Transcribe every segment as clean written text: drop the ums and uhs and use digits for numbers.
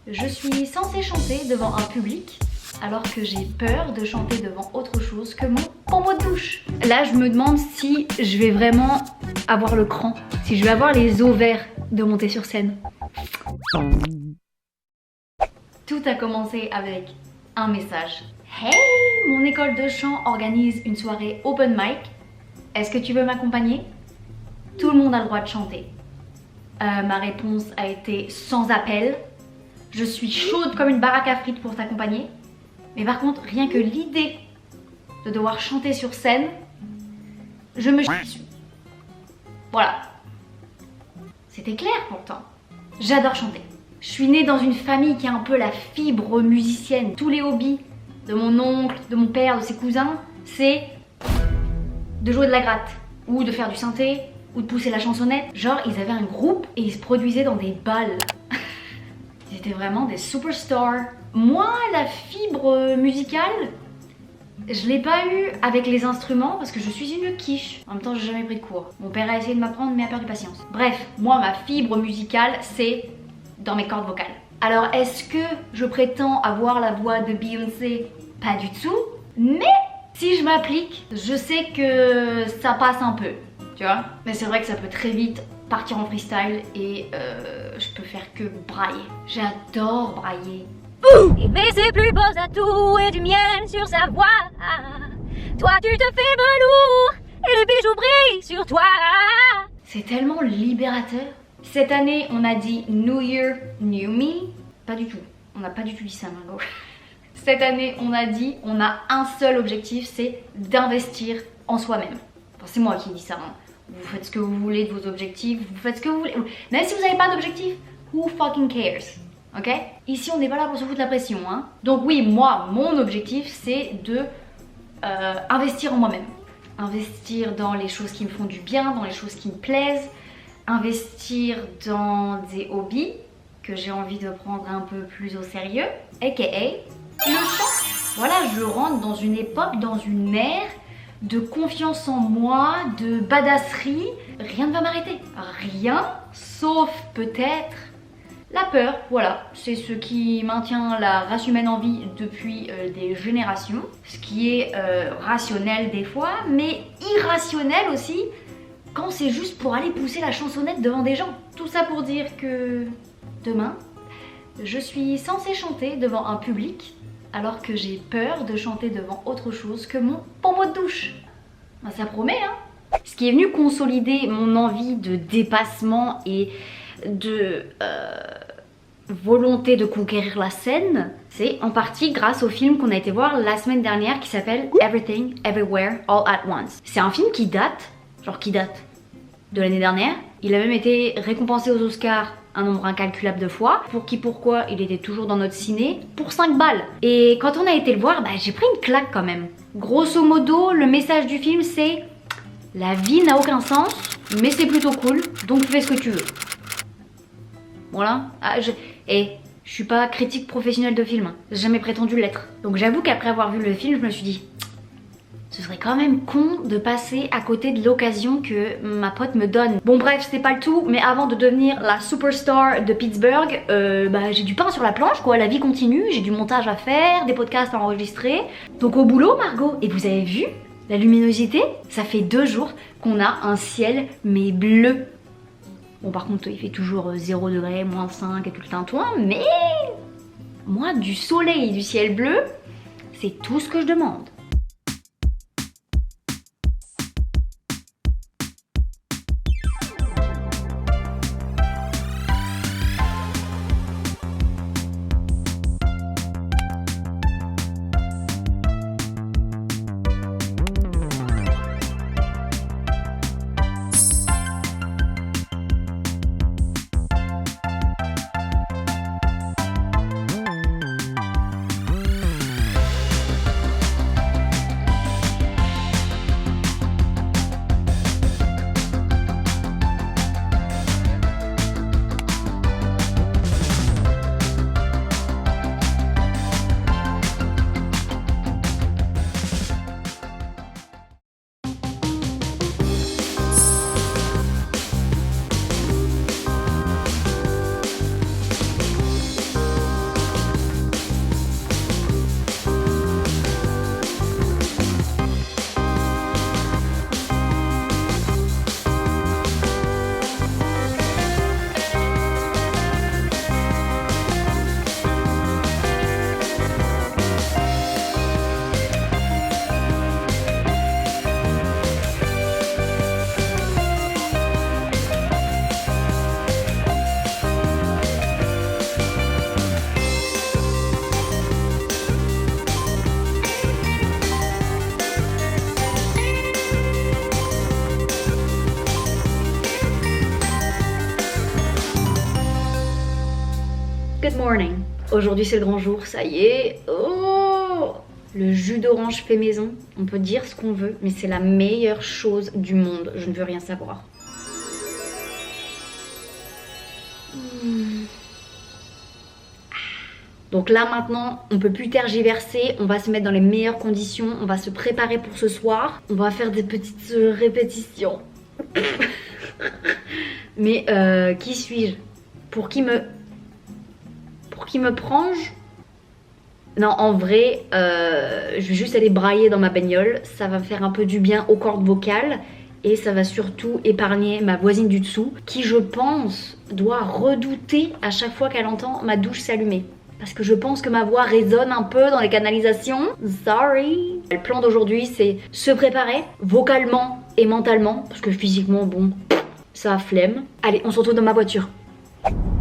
Je suis censée chanter devant un public alors que j'ai peur de chanter devant autre chose que mon pommeau de douche. Là, je me demande si je vais vraiment avoir le cran, si je vais avoir les ovaires de monter sur scène. Tout a commencé avec un message. Hey, mon école de chant organise une soirée open mic. Est-ce que tu veux m'accompagner? Tout le monde a le droit de chanter. Ma réponse a été sans appel. Je suis chaude comme une baraque à frites pour t'accompagner. Mais par contre, rien que l'idée de devoir chanter sur scène, je me chie dessus. Voilà. C'était clair pourtant. J'adore chanter. Je suis née dans une famille qui a un peu la fibre musicienne. Tous les hobbies de mon oncle, de mon père, de ses cousins, c'est de jouer de la gratte, ou de faire du synthé, ou de pousser la chansonnette. Genre, ils avaient un groupe et ils se produisaient dans des balles. Ils étaient vraiment des superstars. Moi, la fibre musicale, je l'ai pas eu avec les instruments parce que je suis une quiche. En même temps, j'ai jamais pris de cours. Mon père a essayé de m'apprendre, mais a perdu patience. Bref, moi, ma fibre musicale, c'est dans mes cordes vocales. Alors, est-ce que je prétends avoir la voix de Beyoncé? Pas du tout. Mais si je m'applique, je sais que ça passe un peu, tu vois. Mais c'est vrai que ça peut très vite partir en freestyle et je peux faire que brailler. J'adore brailler. Et met ses plus beaux atouts et du miel sur sa voix. Toi tu te fais velours et les bijoux brillent sur toi. C'est tellement libérateur. Cette année, on a dit New Year, New Me. Pas du tout. On n'a pas du tout dit ça, Margot. Cette année, on a dit, on a un seul objectif, c'est d'investir en soi-même. Enfin, c'est moi qui dis ça. Hein. Vous faites ce que vous voulez de vos objectifs, vous faites ce que vous voulez. Même si vous n'avez pas d'objectif, who fucking cares? Ok? Ici, on n'est pas là pour se foutre la pression. Hein. Donc oui, moi, mon objectif, c'est de investir en moi-même. Investir dans les choses qui me font du bien, dans les choses qui me plaisent. Investir dans des hobbies que j'ai envie de prendre un peu plus au sérieux, aka le chant. Voilà, je rentre dans une époque, dans une ère de confiance en moi, de badasserie. Rien ne va m'arrêter. Rien, sauf peut-être la peur. Voilà, c'est ce qui maintient la race humaine en vie depuis des générations. Ce qui est rationnel des fois, mais irrationnel aussi quand c'est juste pour aller pousser la chansonnette devant des gens. Tout ça pour dire que demain, je suis censée chanter devant un public alors que j'ai peur de chanter devant autre chose que mon pommeau de douche. Ben, ça promet, hein. Ce qui est venu consolider mon envie de dépassement et de volonté de conquérir la scène, c'est en partie grâce au film qu'on a été voir la semaine dernière qui s'appelle Everything, Everywhere, All at Once. C'est un film qui date de l'année dernière. Il a même été récompensé aux Oscars un nombre incalculable de fois. Pour qui, pourquoi, il était toujours dans notre ciné pour 5 balles. Et quand on a été le voir, bah, j'ai pris une claque quand même. Grosso modo, le message du film c'est: la vie n'a aucun sens, mais c'est plutôt cool, donc fais ce que tu veux. Voilà. Je suis pas critique professionnelle de film, hein. J'ai jamais prétendu l'être. Donc j'avoue qu'après avoir vu le film, je me suis dit, ce serait quand même con de passer à côté de l'occasion que ma pote me donne. Bon bref, c'était pas le tout, mais avant de devenir la superstar de Pittsburgh, j'ai du pain sur la planche quoi, la vie continue, j'ai du montage à faire, des podcasts à enregistrer. Donc au boulot Margot, et vous avez vu la luminosité? Ça fait 2 jours qu'on a un ciel mais bleu. Bon par contre il fait toujours 0 degré, -5 et tout le tintouin, mais moi du soleil et du ciel bleu, c'est tout ce que je demande. morning. Aujourd'hui c'est le grand jour, ça y est. Oh, le jus d'orange fait maison. On peut dire ce qu'on veut, mais c'est la meilleure chose du monde. Je ne veux rien savoir. Donc là maintenant, on peut plus tergiverser, on va se mettre dans les meilleures conditions, on va se préparer pour ce soir, on va faire des petites répétitions. Mais qui suis-je? Pour qui me prends-je? Non, en vrai, je vais juste aller brailler dans ma bagnole, ça va me faire un peu du bien aux cordes vocales et ça va surtout épargner ma voisine du dessous qui, je pense, doit redouter à chaque fois qu'elle entend ma douche s'allumer. Parce que je pense que ma voix résonne un peu dans les canalisations. Sorry. Le plan d'aujourd'hui, c'est se préparer vocalement et mentalement. Parce que physiquement, bon, ça a flemme. Allez, on se retrouve dans ma voiture.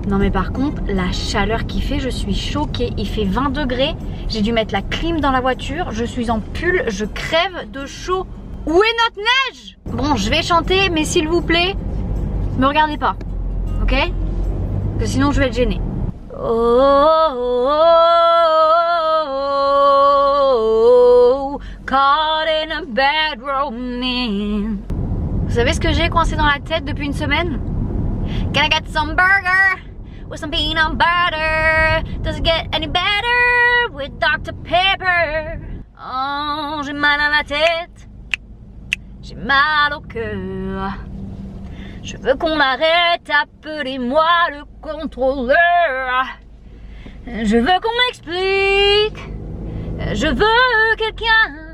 Non mais par contre, la chaleur qu'il fait, je suis choquée. Il fait 20 degrés. J'ai dû mettre la clim dans la voiture. Je suis en pull. Je crève de chaud. Où est notre neige? Bon, je vais chanter, mais s'il vous plaît, me regardez pas. Ok? Parce que sinon, je vais être gênée. Oh, caught in a bad romance. Vous savez ce que j'ai coincé dans la tête depuis une semaine? Can I get some burger with some peanut butter? Does it get any better with Dr Pepper? Oh, j'ai mal à la tête, j'ai mal au cœur. Je veux qu'on arrête, appelez-moi le contrôleur. Je veux qu'on m'explique. Je veux quelqu'un.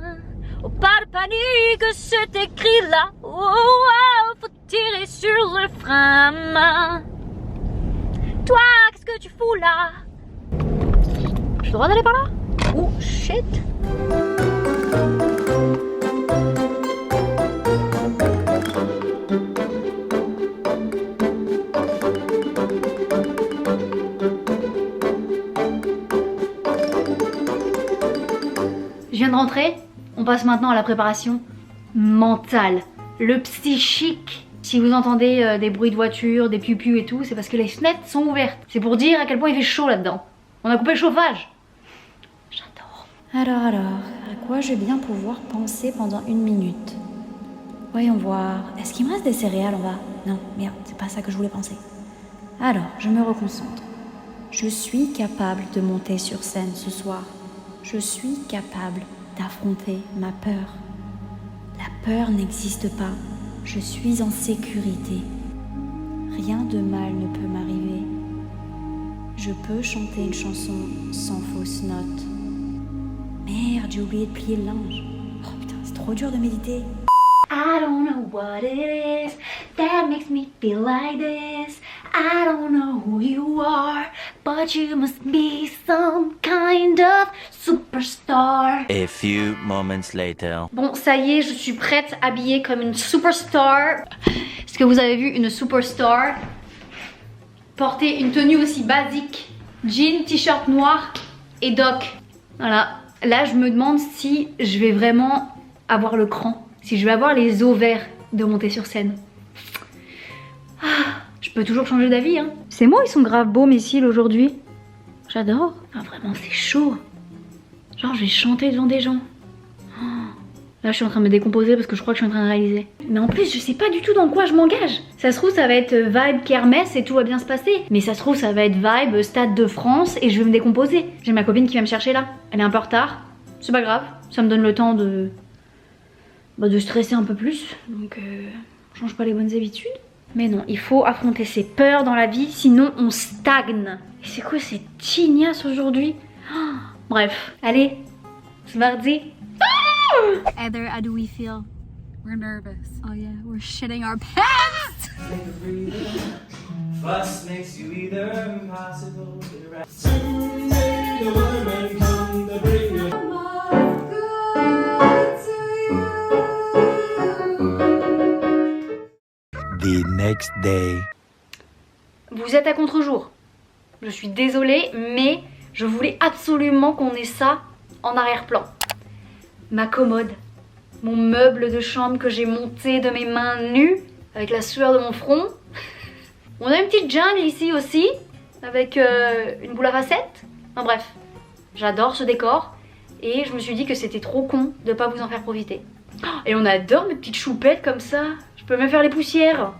Oh, pas de panique, c'est écrit là. Oh, oh, faut tirer sur le frein. Toi, qu'est-ce que tu fous là? J'ai le droit d'aller par là? Oh, shit. Je viens de rentrer, on passe maintenant à la préparation mentale, le psychique. Si vous entendez des bruits de voiture, des piou-piou et tout, c'est parce que les fenêtres sont ouvertes. C'est pour dire à quel point il fait chaud là-dedans. On a coupé le chauffage. J'adore. Alors, à quoi je vais bien pouvoir penser pendant 1 minute? Voyons voir, est-ce qu'il me reste des céréales en bas? Non, merde, c'est pas ça que je voulais penser. Alors, je me reconcentre. Je suis capable de monter sur scène ce soir. Je suis capable d'affronter ma peur. La peur n'existe pas. Je suis en sécurité. Rien de mal ne peut m'arriver. Je peux chanter une chanson sans fausse note. Merde, j'ai oublié de plier le linge. Oh putain, c'est trop dur de méditer. I don't know what it is that makes me feel like this. I don't know who you are, but you must be some kind of superstar. A few moments later. Bon, ça y est, je suis prête, habillée comme une superstar. Est-ce que vous avez vu une superstar porter une tenue aussi basique? Jean, t-shirt noir et doc. Voilà. Là, je me demande si je vais vraiment avoir le cran. Si je vais avoir les os verts de monter sur scène. Ah, je peux toujours changer d'avis, hein. C'est moi, ils sont grave beaux mes cils aujourd'hui. J'adore. Ah, vraiment, c'est chaud. Genre, je vais chanter devant des gens. Oh. Là, je suis en train de me décomposer parce que je crois que je suis en train de réaliser. Mais en plus, je sais pas du tout dans quoi je m'engage. Ça se trouve, ça va être vibe kermesse et tout va bien se passer. Mais ça se trouve, ça va être vibe Stade de France et je vais me décomposer. J'ai ma copine qui va me chercher là. Elle est un peu en retard. C'est pas grave. Ça me donne le temps de stresser un peu plus, donc on change pas les bonnes habitudes. Mais non, il faut affronter ses peurs dans la vie, sinon on stagne. Et c'est quoi cette tignasse aujourd'hui? Oh, bref, allez, c'est mardi. Ah! Heather, how do we feel? We're nervous. Oh yeah, we're shitting our pants! Fuss makes you either impossible or right. Someday the weatherman come to bring you. The next day. Vous êtes à contre-jour. Je suis désolée, mais je voulais absolument qu'on ait ça en arrière-plan. Ma commode, mon meuble de chambre que j'ai monté de mes mains nues, avec la sueur de mon front. On a une petite jungle ici aussi. avec une boule à facettes. Enfin bref, j'adore ce décor et je me suis dit que c'était trop con de pas vous en faire profiter. Et on adore mes petites choupettes comme ça, je peux même faire les poussières.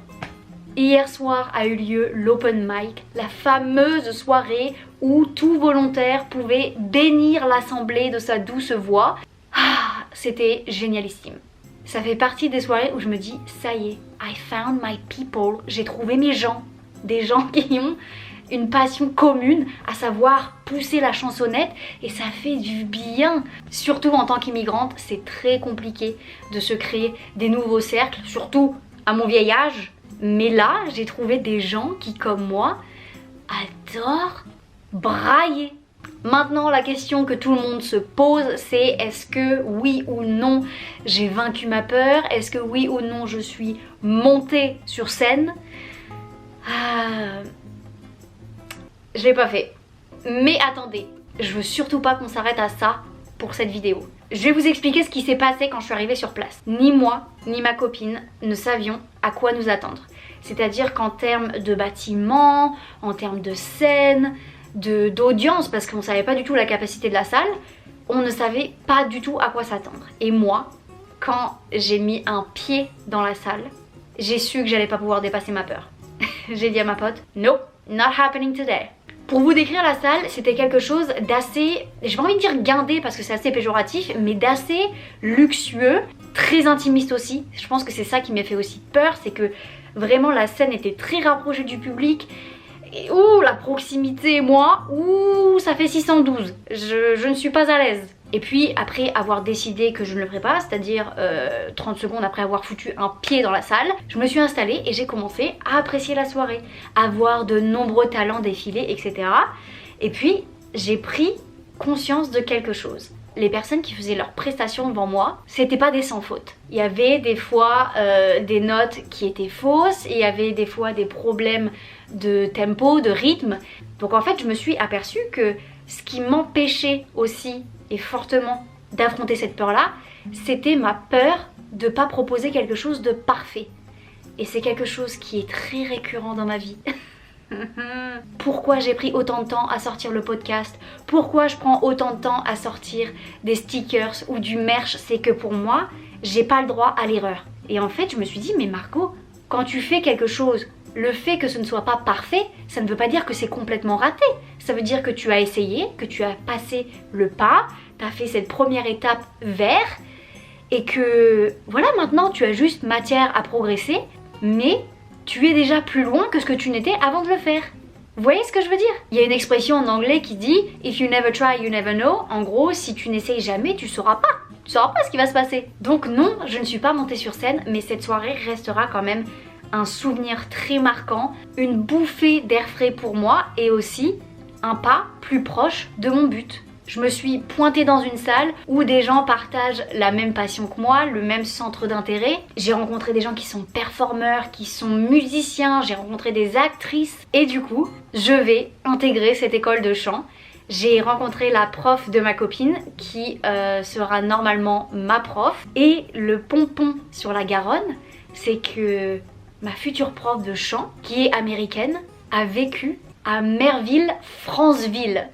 Hier soir a eu lieu l'open mic, la fameuse soirée où tout volontaire pouvait bénir l'assemblée de sa douce voix. C'était génialissime. Ça fait partie des soirées où je me dis, ça y est, I found my people, j'ai trouvé mes gens. Des gens qui ont une passion commune, à savoir pousser la chansonnette, et ça fait du bien. Surtout en tant qu'immigrante, c'est très compliqué de se créer des nouveaux cercles, surtout à mon vieil âge. Mais là, j'ai trouvé des gens qui, comme moi, adorent brailler. Maintenant, la question que tout le monde se pose, c'est est-ce que oui ou non j'ai vaincu ma peur? Est-ce que oui ou non je suis montée sur scène? Je l'ai pas fait. Mais attendez, je veux surtout pas qu'on s'arrête à ça pour cette vidéo. Je vais vous expliquer ce qui s'est passé quand je suis arrivée sur place. Ni moi, ni ma copine ne savions à quoi nous attendre. C'est-à-dire qu'en termes de bâtiment, en termes de scène, d'audience, parce qu'on savait pas du tout la capacité de la salle, on ne savait pas du tout à quoi s'attendre. Et moi, quand j'ai mis un pied dans la salle, j'ai su que j'allais pas pouvoir dépasser ma peur. J'ai dit à ma pote, nope, not happening today. Pour vous décrire la salle, c'était quelque chose d'assez, j'ai pas envie de dire guindé parce que c'est assez péjoratif, mais d'assez luxueux, très intimiste aussi. Je pense que c'est ça qui m'a fait aussi peur, c'est que vraiment la scène était très rapprochée du public. Et la proximité et moi, ça fait 612. Je ne suis pas à l'aise. Et puis après avoir décidé que je ne le ferais pas, c'est-à-dire 30 secondes après avoir foutu un pied dans la salle, je me suis installée et j'ai commencé à apprécier la soirée, à voir de nombreux talents défiler, etc. Et puis j'ai pris conscience de quelque chose. Les personnes qui faisaient leurs prestations devant moi, c'était pas des sans faute. Il y avait des fois des notes qui étaient fausses, il y avait des fois des problèmes de tempo, de rythme. Donc en fait je me suis aperçue que ce qui m'empêchait aussi et fortement d'affronter cette peur-là, c'était ma peur de pas proposer quelque chose de parfait. Et c'est quelque chose qui est très récurrent dans ma vie. Pourquoi j'ai pris autant de temps à sortir le podcast? Pourquoi je prends autant de temps à sortir des stickers ou du merch? C'est que pour moi, j'ai pas le droit à l'erreur. Et en fait, je me suis dit, mais Margot, quand tu fais quelque chose, le fait que ce ne soit pas parfait, ça ne veut pas dire que c'est complètement raté. Ça veut dire que tu as essayé, que tu as passé le pas, tu as fait cette première étape vers, et que voilà, maintenant tu as juste matière à progresser, mais tu es déjà plus loin que ce que tu n'étais avant de le faire. Vous voyez ce que je veux dire? Il y a une expression en anglais qui dit « If you never try, you never know ». En gros, si tu n'essayes jamais, tu sauras pas. Tu sauras pas ce qui va se passer. Donc non, je ne suis pas montée sur scène, mais cette soirée restera quand même un souvenir très marquant, une bouffée d'air frais pour moi et aussi un pas plus proche de mon but. Je me suis pointée dans une salle où des gens partagent la même passion que moi, le même centre d'intérêt. J'ai rencontré des gens qui sont performeurs, qui sont musiciens, j'ai rencontré des actrices et du coup, je vais intégrer cette école de chant. J'ai rencontré la prof de ma copine qui sera normalement ma prof. Et le pompon sur la Garonne, c'est que ma future prof de chant, qui est américaine, a vécu à Merville, Franceville.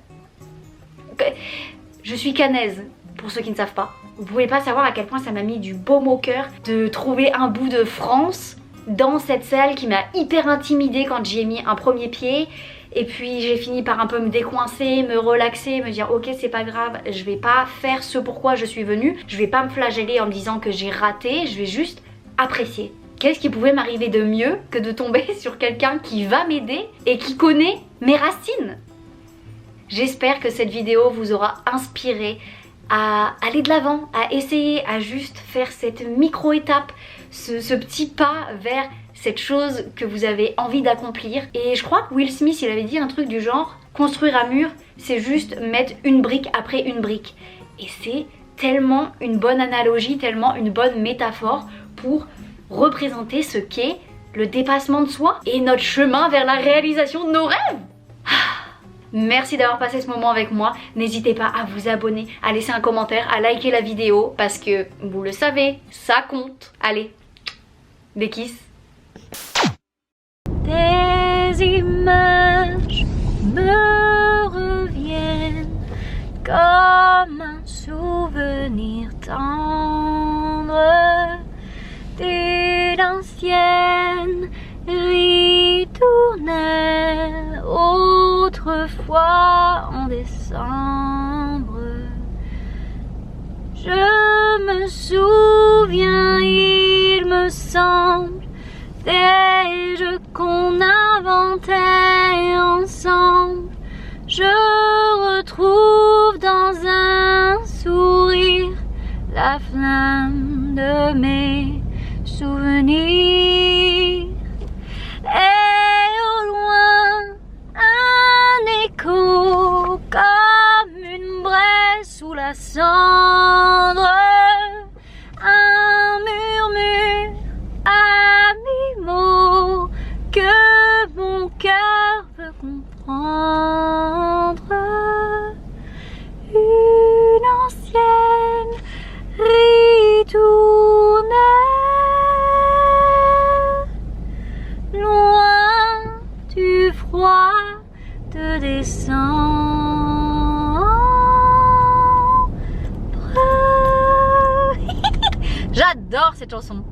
Je suis canaise, pour ceux qui ne savent pas. Vous pouvez pas savoir à quel point ça m'a mis du baume au cœur de trouver un bout de France dans cette salle qui m'a hyper intimidée quand j'y ai mis un premier pied. Et puis j'ai fini par un peu me décoincer, me relaxer, me dire ok c'est pas grave, je vais pas faire ce pourquoi je suis venue, je vais pas me flageller en me disant que j'ai raté, je vais juste apprécier. Qu'est-ce qui pouvait m'arriver de mieux que de tomber sur quelqu'un qui va m'aider et qui connaît mes racines? J'espère que cette vidéo vous aura inspiré à aller de l'avant, à essayer, à juste faire cette micro-étape, ce petit pas vers cette chose que vous avez envie d'accomplir. Et je crois que Will Smith, il avait dit un truc du genre, construire un mur, c'est juste mettre une brique après une brique. Et c'est tellement une bonne analogie, tellement une bonne métaphore pour représenter ce qu'est le dépassement de soi et notre chemin vers la réalisation de nos rêves. Merci d'avoir passé ce moment avec moi. N'hésitez pas à vous abonner, à laisser un commentaire, à liker la vidéo parce que vous le savez, ça compte. Allez, des kisses. Des images me reviennent comme un souvenir tendre d'une ancienne ritournelle autrefois en décembre. Je me souviens, il me semble, des jeux qu'on inventait ensemble. Je retrouve dans un sourire la flamme de mes souvenirs. Et au loin, un écho comme une braise sous la cendre. Un murmure à mi-mot que mon cœur veut comprendre. Une ancienne ritournelle, loin du froid de décembre. J'adore cette chanson.